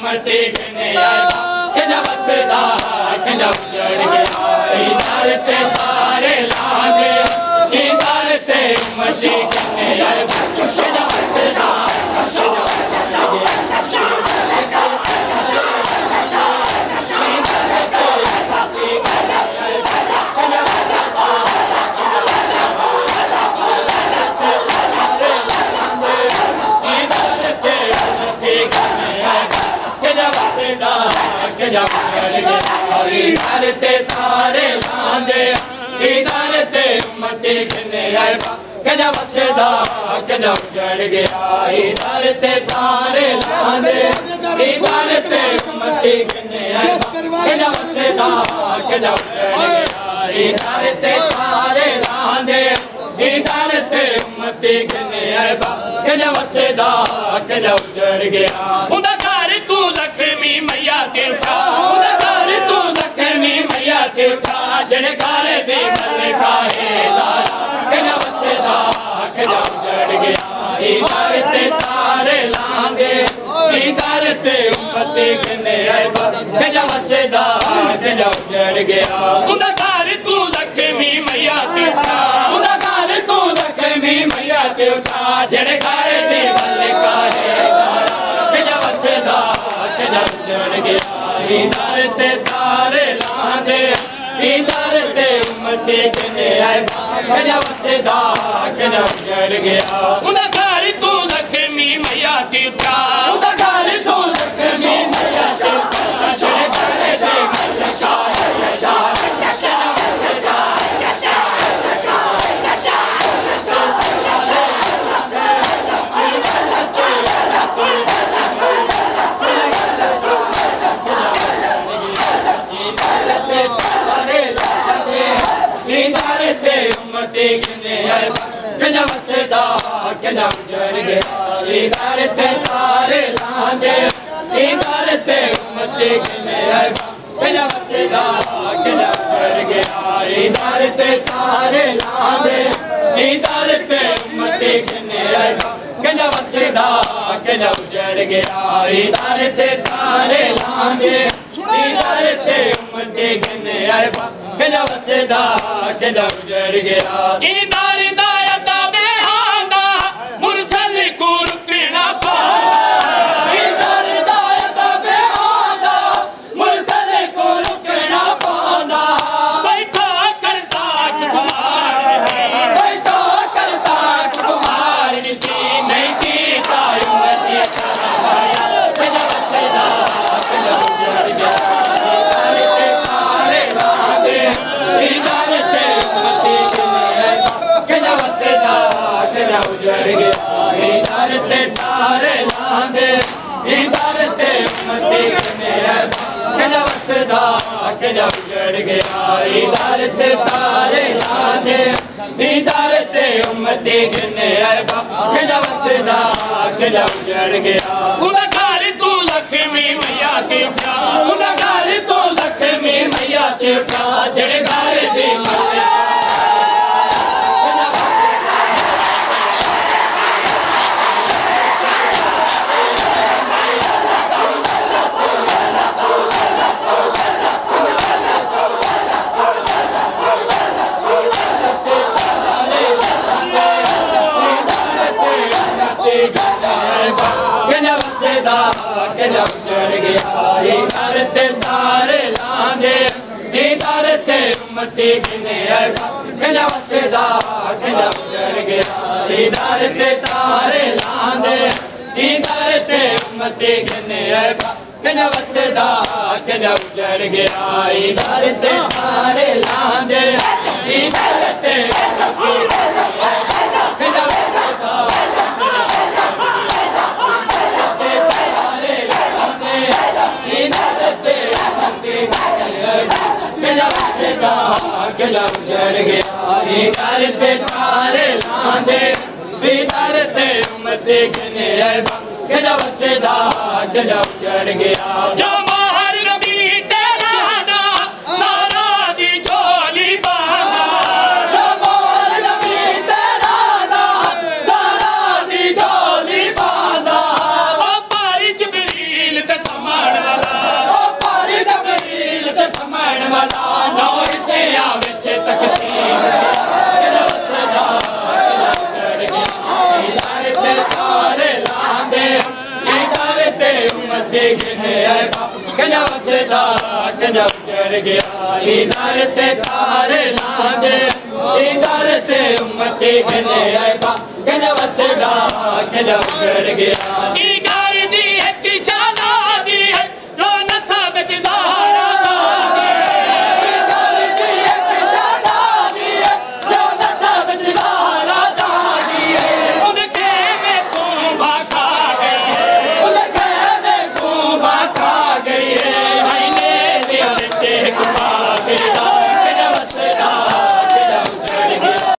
उम्मती गने कंजा वसदा कंजा उजड़ गया दीदार ते तारे लांदे दीदार ते उम्मती गने कंजा वसदा दीदार ते तारे लांदे दीदार ते उम्मती गने कंजा वसदा कंजा उजड़ गया दीदार ते तारे लांदे दीदार ते उम्मती गने कंजा वसदा कंजा उजड़ गया दीदार ते तारे लांदे दीदार ते उम्मती गने कंजा वसदा कंजा उजड़ गया उंदा घर तू जख्मी मैया के उठा उंदा घर तू जख्मी मैया के उठा जड़े घर दी गल खाए कंजा वसदा कंजा उजड़ गया दीदार ते तारे लांदे दीदार ते उम्मती गने कंजा वसदा कंजा उजड़ गया उंदा घर तू जख्मी मैया के उठा उंदा घर तू जख्मी मैया के उठा जड़े घर दी गल खाए कंजा वसदा कंजा उजड़ गया दीदार ते तारे लांदे दीदार ते उम्मती गने कंजा वसदा कंजा उजड़ गया उंदा घर तू जख्मी मैया के उठा उंदा घर तू जख्मी मैया के उठा जड़े घर दी गल खाए दीदार ते उम्मती गने कंजा वसदा कंजा उजड़ गया दीदार ते तारे लांदे दीदार ते उम्मती गने कंजा वसदा कंजा उजड़ गया दीदार ते तारे लांदे दीदार ते उम्मती गने कंजा वसदा कंजा उजड़ गया दीदार ते तारे लांदे दीदार ते उम्मती गने कंजा वसदा कंजा उजड़ गया दीदार दायता बेहांदा मुरसल को रुकना पांदा दीदार दायता बेहांदा मुरसल को रुकना पांदा बैठा करता कुमार नहीं की उम्मती शराया कंजा वसदा कंजा उजड़ गया दीदार ते उम्मती गने कंजा वसदा कंजा उजड़ गया दीदार ते तारे लांदे दीदार ते उम्मती गने कंजा वसदा कंजा उजड़ गया दीदार ते तारे लांदे दीदार ते उम्मती गने कंजा वसदा कंजा उजड़ गया उंदा घर तू लक्ष्मी मैया के उठा उंदा घर तू लक्ष्मी मैया के उठा जड़े घर दी कंजा वसदा कंजा उजड़ गया दीदार ते तारे लांदे दीदार ते उम्मती गने कंजा वसदा कंजा उजड़ गया दीदार ते तारे लांदे दीदार ते उम्मती गने कंजा वसदा कंजा उजड़ गया दीदार ते तारे लांदे दीदार ते कंजा वसदा कंजा उजड़ गया दीदार ते तारे लांदे दीदार ते उम्मती गने कंजा वसदा कंजा उजड़ गया जो माहर नबी तेरा ना सारा दी झोली बहाना जो माहर नबी तेरा ना सारा दी झोली बहाना ओ पारी जबरील ते समा उजड़ गया इधर ते तारे लांदे इधर ते उम्मती किने आए बा कजा वसदा कजा उजड़ गया